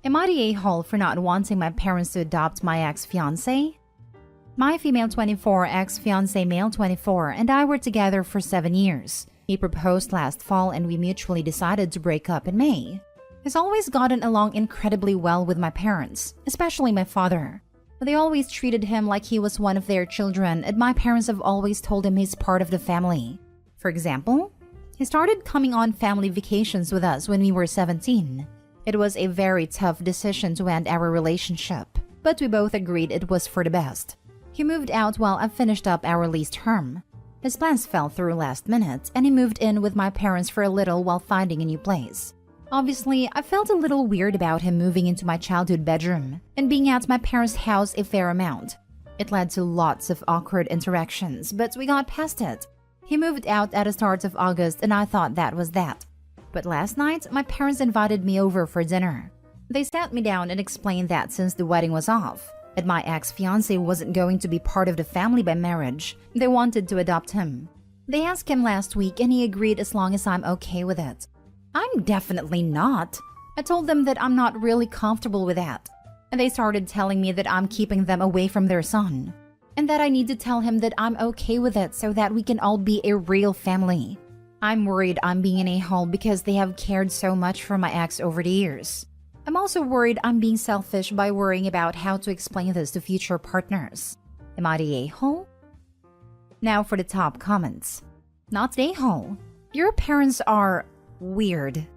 Am I the a-hole for not wanting my parents to adopt my ex-fiancé? My female 24, ex-fiancé male 24, and I were together for 7 years. He proposed last fall and we mutually decided to break up in May. He's always gotten along incredibly well with my parents, especially my father. They always treated him like he was one of their children, and my parents have always told him he's part of the family. For example, he started coming on family vacations with us when we were 17. It was a very tough decision to end our relationship, but we both agreed it was for the best. He moved out while I finished up our lease term. His plans fell through last minute, and he moved in with my parents for a little while finding a new place. Obviously, I felt a little weird about him moving into my childhood bedroom and being at my parents' house a fair amount. It led to lots of awkward interactions, but we got past it. He moved out at the start of August and I thought that was that. But last night, my parents invited me over for dinner. They sat me down and explained that since the wedding was off, and my ex-fiancé wasn't going to be part of the family by marriage, they wanted to adopt him. They asked him last week and he agreed as long as I'm okay with it. I'm definitely not. I told them that I'm not really comfortable with that. And they started telling me that I'm keeping them away from their son. And that I need to tell him that I'm okay with it so that we can all be a real family. I'm worried I'm being an a-hole because they have cared so much for my ex over the years. I'm also worried I'm being selfish by worrying about how to explain this to future partners. Am I the a-hole? Now for the top comments. Not the a-hole. Your parents are weird.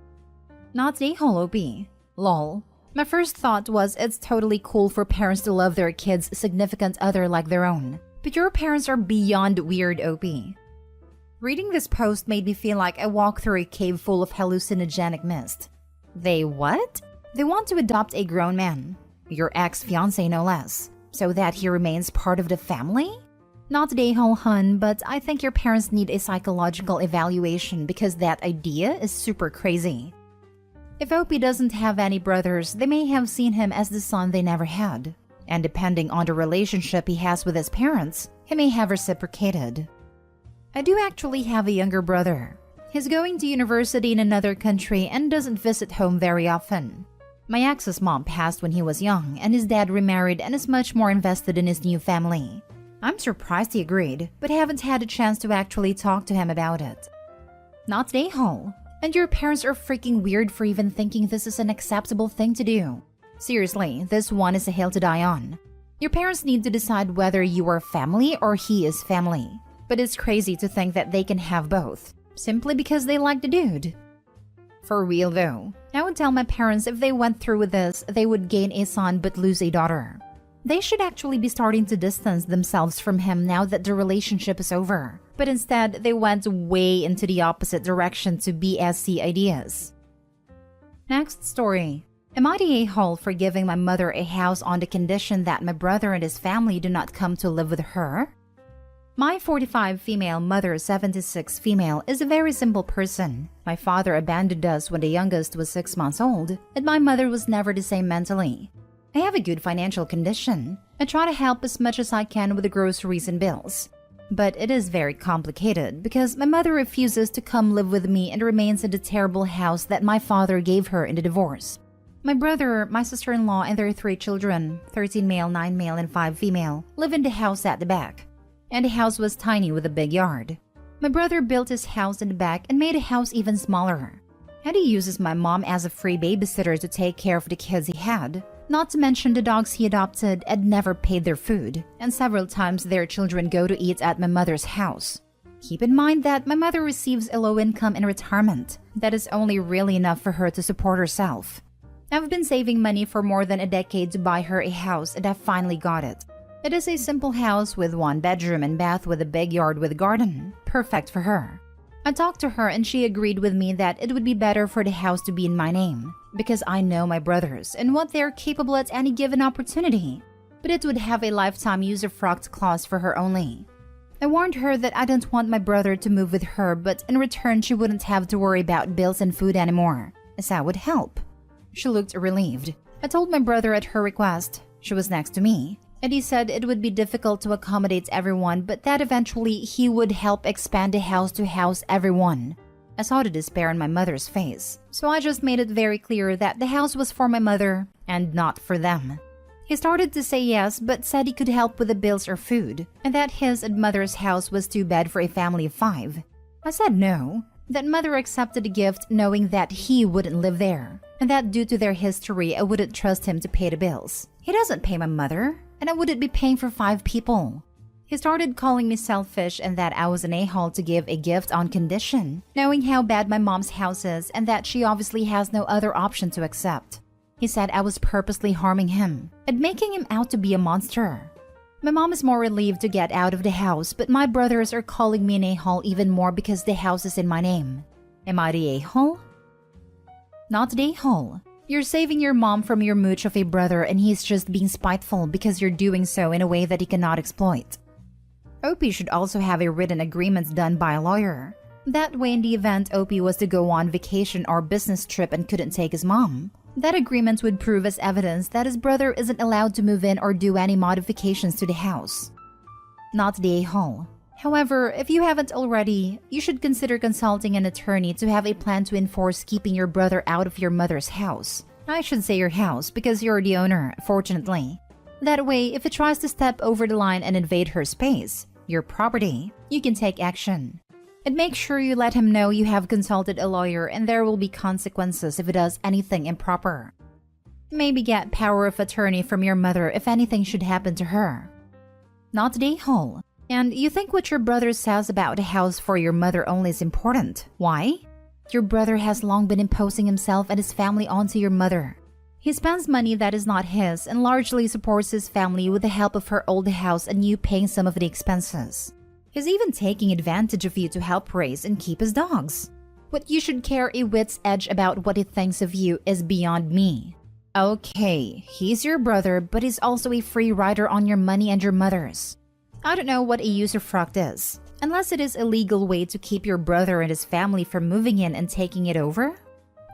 Not the a-hole OP. Lol. My first thought was it's totally cool for parents to love their kids' significant other like their own. But your parents are beyond weird OP. Reading this post made me feel like I walked through a cave full of hallucinogenic mist. They what? They want to adopt a grown man. Your ex-fiancé no less. So that he remains part of the family? Not the a-hole hun, but I think your parents need a psychological evaluation because that idea is super crazy. If Opie doesn't have any brothers, they may have seen him as the son they never had. And depending on the relationship he has with his parents, he may have reciprocated. I do actually have a younger brother. He's going to university in another country and doesn't visit home very often. My ex's mom passed when he was young, and his dad remarried and is much more invested in his new family. I'm surprised he agreed, but haven't had a chance to actually talk to him about it. Not the a-hole. And your parents are freaking weird for even thinking this is an acceptable thing to do. Seriously, this one is a hill to die on. Your parents need to decide whether you are family or he is family. But it's crazy to think that they can have both, simply because they like the dude. For real though, I would tell my parents if they went through with this, they would gain a son but lose a daughter. They should actually be starting to distance themselves from him now that the relationship is over. But instead, they went way into the opposite direction to BSC ideas. Next story. Am I the a-hole for giving my mother a house on the condition that my brother and his family do not come to live with her? My 45 female mother 76 female is a very simple person. My father abandoned us when the youngest was 6 months old, and my mother was never the same mentally. I have a good financial condition. I try to help as much as I can with the groceries and bills. But it is very complicated because my mother refuses to come live with me and remains in the terrible house that my father gave her in the divorce. My brother, my sister-in-law, and their 3 children, 13 male, 9 male, and 5 female, live in the house at the back. And the house was tiny with a big yard. My brother built his house in the back and made the house even smaller. And he uses my mom as a free babysitter to take care of the kids he had. Not to mention the dogs he adopted and never paid their food, and several times their children go to eat at my mother's house. Keep in mind that my mother receives a low income in retirement. That is only really enough for her to support herself. I've been saving money for more than a decade to buy her a house and I finally got it. It is a simple house with 1 bedroom and bath with a big yard with a garden. Perfect for her. I talked to her and she agreed with me that it would be better for the house to be in my name because I know my brothers and what they are capable at any given opportunity. But it would have a lifetime usufruct clause for her only. I warned her that I didn't want my brother to move with her, but in return she wouldn't have to worry about bills and food anymore, as that would help. She looked relieved. I told my brother at her request. She was next to me. And he said it would be difficult to accommodate everyone, but that eventually he would help expand the house to house everyone. I saw the despair in my mother's face, so I just made it very clear that the house was for my mother, and not for them. He started to say yes, but said he could help with the bills or food, and that his and mother's house was too bad for a family of 5. I said no, that mother accepted the gift knowing that he wouldn't live there, and that due to their history I wouldn't trust him to pay the bills. He doesn't pay my mother, and I wouldn't be paying for 5 people. He started calling me selfish and that I was an a-hole to give a gift on condition, knowing how bad my mom's house is and that she obviously has no other option to accept. He said I was purposely harming him and making him out to be a monster. My mom is more relieved to get out of the house, but my brothers are calling me an a-hole even more because the house is in my name. Am I the a-hole? Not the a-hole. You're saving your mom from your mooch of a brother and he's just being spiteful because you're doing so in a way that he cannot exploit. Opie should also have a written agreement done by a lawyer. That way in the event Opie was to go on vacation or business trip and couldn't take his mom, that agreement would prove as evidence that his brother isn't allowed to move in or do any modifications to the house. Not the a-hole. However, if you haven't already, you should consider consulting an attorney to have a plan to enforce keeping your brother out of your mother's house. I should say your house because you're the owner, fortunately. That way, if it tries to step over the line and invade her space, your property, you can take action. And make sure you let him know you have consulted a lawyer and there will be consequences if it does anything improper. Maybe get power of attorney from your mother if anything should happen to her. Not the a-hole. And you think what your brother says about the house for your mother only is important. Why? Your brother has long been imposing himself and his family onto your mother. He spends money that is not his and largely supports his family with the help of her old house and you paying some of the expenses. He's even taking advantage of you to help raise and keep his dogs. What you should care a wit's edge about what he thinks of you is beyond me. Okay, he's your brother, but he's also a free rider on your money and your mother's. I don't know what a usufruct is, unless it is a legal way to keep your brother and his family from moving in and taking it over.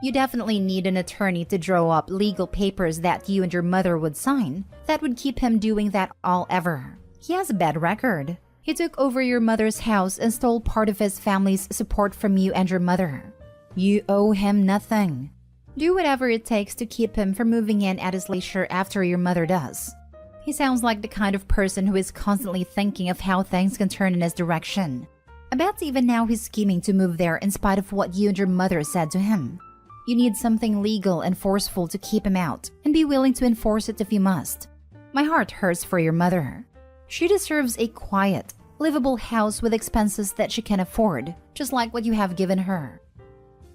You definitely need an attorney to draw up legal papers that you and your mother would sign that would keep him doing that all ever. He has a bad record. He took over your mother's house and stole part of his family's support from you and your mother. You owe him nothing. Do whatever it takes to keep him from moving in at his leisure after your mother does. He sounds like the kind of person who is constantly thinking of how things can turn in his direction. I bet even now he's scheming to move there in spite of what you and your mother said to him. You need something legal and forceful to keep him out, and be willing to enforce it if you must. My heart hurts for your mother. She deserves a quiet, livable house with expenses that she can afford, just like what you have given her.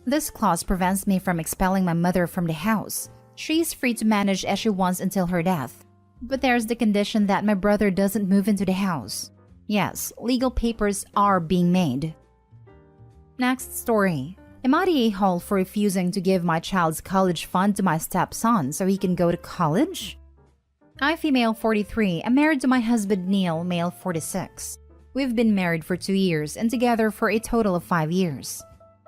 This clause prevents me from expelling my mother from the house. She is free to manage as she wants until her death. But there's the condition that my brother doesn't move into the house. Yes, legal papers are being made. Next story. Am I the a-hole for refusing to give my child's college fund to my stepson so he can go to college? I, female 43, am married to my husband Neil, male 46. We've been married for 2 years and together for a total of 5 years.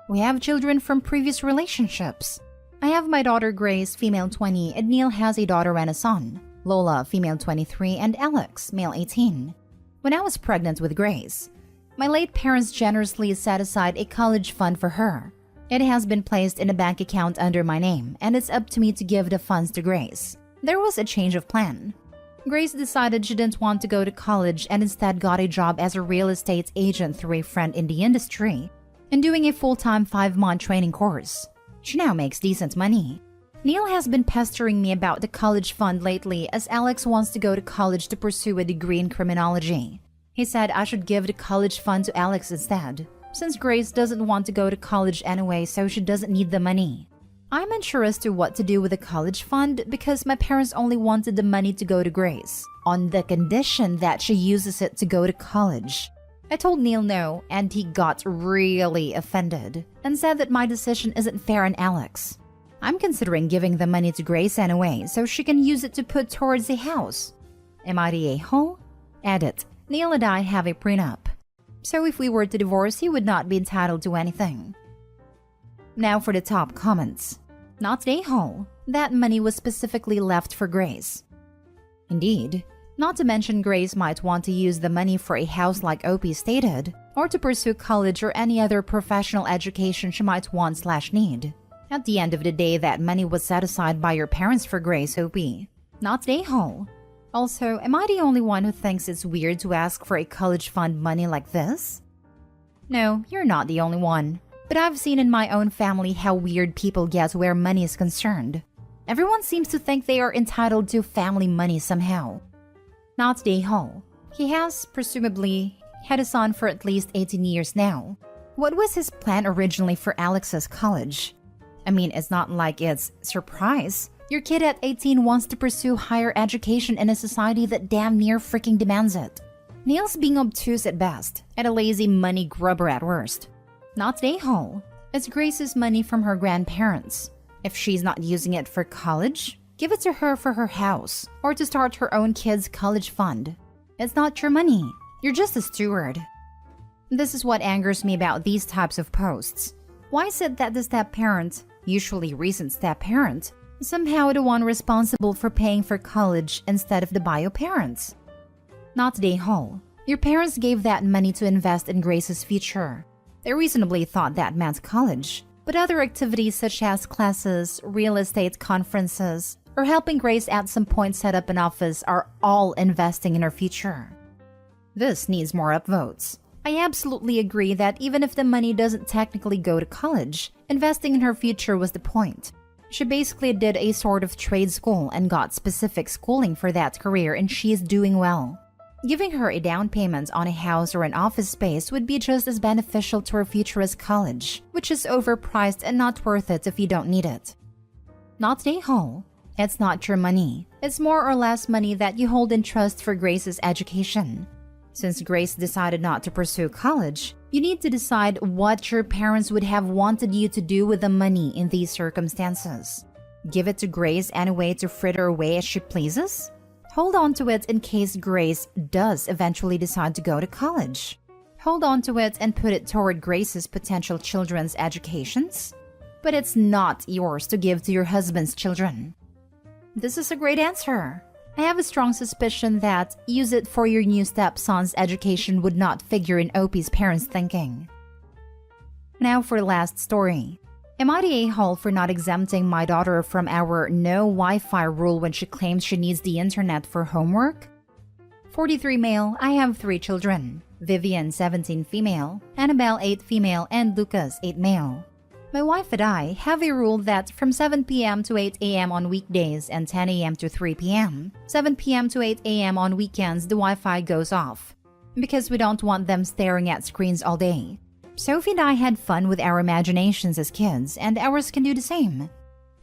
We have children from previous relationships. I have my daughter Grace, female 20, and Neil has a daughter and a son, Lola, female 23, and Alex, male 18. When I was pregnant with Grace, my late parents generously set aside a college fund for her. It has been placed in a bank account under my name, and it's up to me to give the funds to Grace. There was a change of plan. Grace decided she didn't want to go to college and instead got a job as a real estate agent through a friend in the industry and doing a full-time 5-month training course. She now makes decent money. Neil has been pestering me about the college fund lately as Alex wants to go to college to pursue a degree in criminology. He said I should give the college fund to Alex instead, since Grace doesn't want to go to college anyway, so she doesn't need the money. I'm unsure as to what to do with the college fund because my parents only wanted the money to go to Grace, on the condition that she uses it to go to college. I told Neil no, and he got really offended and said that my decision isn't fair on Alex. I'm considering giving the money to Grace anyway, so she can use it to put towards a house. Am I the a-hole? Edit. Neil and I have a prenup. So if we were to divorce, he would not be entitled to anything. Now for the top comments. Not the a-hole. That money was specifically left for Grace. Indeed. Not to mention Grace might want to use the money for a house like Opie stated, or to pursue college or any other professional education she might want/need. At the end of the day, that money was set aside by your parents for Grace, OP, not a-hole. Also, am I the only one who thinks it's weird to ask for a college fund money like this? No, you're not the only one. But I've seen in my own family how weird people get where money is concerned. Everyone seems to think they are entitled to family money somehow. Not a-hole. He has, presumably, had a son for at least 18 years now. What was his plan originally for Alex's college? I mean, it's not like it's surprise. Your kid at 18 wants to pursue higher education in a society that damn near freaking demands it. Neil's being obtuse at best, and a lazy money grubber at worst. Not a-hole. It's Grace's money from her grandparents. If she's not using it for college, give it to her for her house, or to start her own kid's college fund. It's not your money. You're just a steward. This is what angers me about these types of posts. Why is it that the step-parent, usually recent step-parent, is somehow the one responsible for paying for college instead of the bio parents? Not a-hole. Your parents gave that money to invest in Grace's future. They reasonably thought that meant college, but other activities such as classes, real estate conferences, or helping Grace at some point set up an office are all investing in her future. This needs more upvotes. I absolutely agree that even if the money doesn't technically go to college, investing in her future was the point. She basically did a sort of trade school and got specific schooling for that career, and she's doing well. Giving her a down payment on a house or an office space would be just as beneficial to her future as college, which is overpriced and not worth it if you don't need it. Not a-hole. It's not your money. It's more or less money that you hold in trust for Grace's education. Since Grace decided not to pursue college, you need to decide what your parents would have wanted you to do with the money in these circumstances. Give it to Grace anyway to fritter away as she pleases? Hold on to it in case Grace does eventually decide to go to college. Hold on to it and put it toward Grace's potential children's educations? But it's not yours to give to your husband's children. This is a great answer. I have a strong suspicion that use it for your new stepson's education would not figure in OP's parents' thinking. Now for the last story. Am I the a-hole for not exempting my daughter from our no Wi-Fi rule when she claims she needs the internet for homework? 43 male, I have 3 children. Vivian, 17 female, Annabelle, 8 female, and Lucas, 8 male. My wife and I have a rule that from 7 p.m. to 8 a.m. on weekdays and 10 a.m. to 3 p.m., 7 p.m. to 8 a.m. on weekends, the Wi-Fi goes off. Because we don't want them staring at screens all day. Sophie and I had fun with our imaginations as kids, and ours can do the same.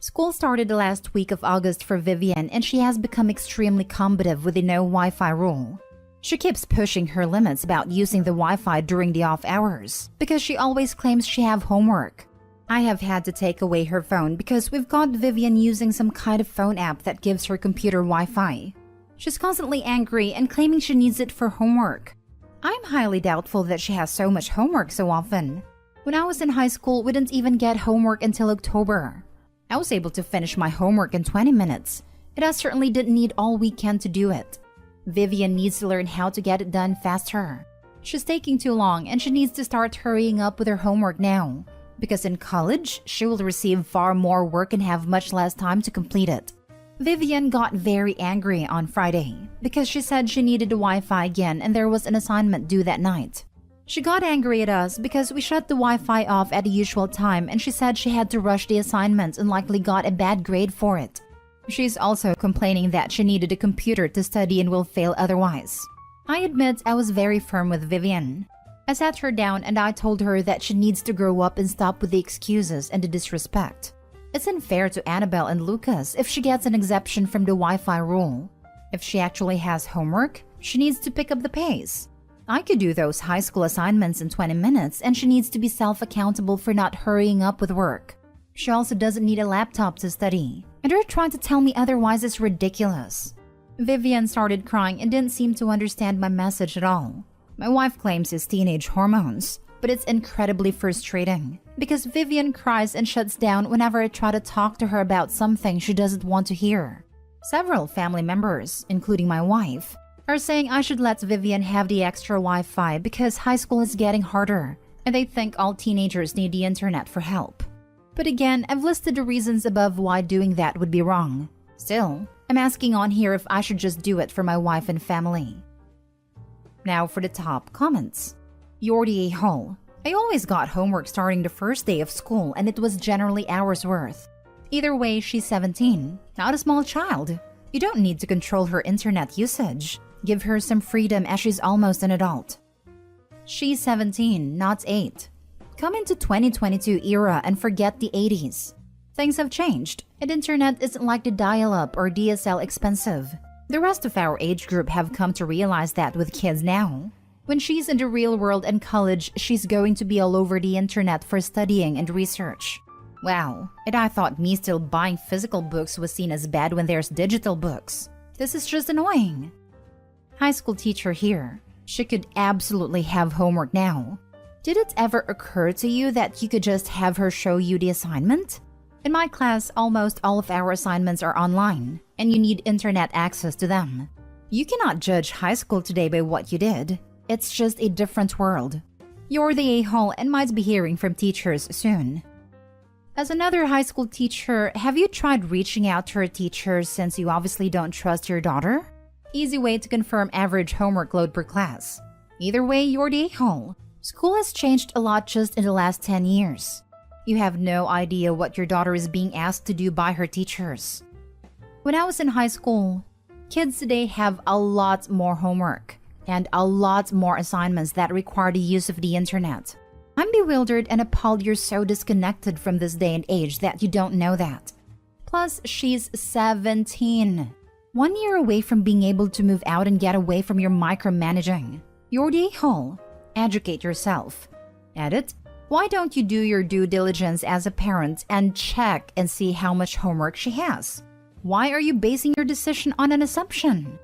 School started the last week of August for Vivian, and she has become extremely combative with the no Wi-Fi rule. She keeps pushing her limits about using the Wi-Fi during the off hours, because she always claims she have homework. I have had to take away her phone because we've got Vivian using some kind of phone app that gives her computer Wi-Fi. She's constantly angry and claiming she needs it for homework. I'm highly doubtful that she has so much homework so often. When I was in high school, we didn't even get homework until October. I was able to finish my homework in 20 minutes, and I certainly didn't need all weekend to do it. Vivian needs to learn how to get it done faster. She's taking too long, and she needs to start hurrying up with her homework now. Because in college, she will receive far more work and have much less time to complete it. Vivian got very angry on Friday because she said she needed the Wi-Fi again and there was an assignment due that night. She got angry at us because we shut the Wi-Fi off at the usual time, and she said she had to rush the assignment and likely got a bad grade for it. She's also complaining that she needed a computer to study and will fail otherwise. I admit I was very firm with Vivian. I sat her down and I told her that she needs to grow up and stop with the excuses and the disrespect. It's unfair to Annabelle and Lucas if she gets an exemption from the Wi-Fi rule. If she actually has homework, she needs to pick up the pace. I could do those high school assignments in 20 minutes, and she needs to be self-accountable for not hurrying up with work. She also doesn't need a laptop to study, and her trying to tell me otherwise is ridiculous. Vivian started crying and didn't seem to understand my message at all. My wife claims it's teenage hormones, but it's incredibly frustrating because Vivian cries and shuts down whenever I try to talk to her about something she doesn't want to hear. Several family members, including my wife, are saying I should let Vivian have the extra Wi-Fi because high school is getting harder, and they think all teenagers need the internet for help. But again, I've listed the reasons above why doing that would be wrong. Still, I'm asking on here if I should just do it for my wife and family. Now for the top comments. You're the a-hole. I always got homework starting the first day of school and it was generally hours worth. Either way, she's 17, not a small child. You don't need to control her internet usage. Give her some freedom as she's almost an adult. She's 17, not 8. Come into 2022 era and forget the 80s. Things have changed, and internet isn't like the dial-up or DSL expensive. The rest of our age group have come to realize that with kids now. When she's in the real world and college, she's going to be all over the internet for studying and research. Wow, and I thought me still buying physical books was seen as bad when there's digital books. This is just annoying. High school teacher here. She could absolutely have homework now. Did it ever occur to you that you could just have her show you the assignment? In my class, almost all of our assignments are online, and you need internet access to them. You cannot judge high school today by what you did. It's just a different world. You're the a-hole and might be hearing from teachers soon. As another high school teacher, have you tried reaching out to her teachers since you obviously don't trust your daughter? Easy way to confirm average homework load per class. Either way, you're the a-hole. School has changed a lot just in the last 10 years. You have no idea what your daughter is being asked to do by her teachers. When I was in high school, kids today have a lot more homework and a lot more assignments that require the use of the internet. I'm bewildered and appalled you're so disconnected from this day and age that you don't know that. Plus, she's 17. 1 year away from being able to move out and get away from your micromanaging. You're the a-hole. Educate yourself. Edit. Why don't you do your due diligence as a parent and check and see how much homework she has? Why are you basing your decision on an assumption?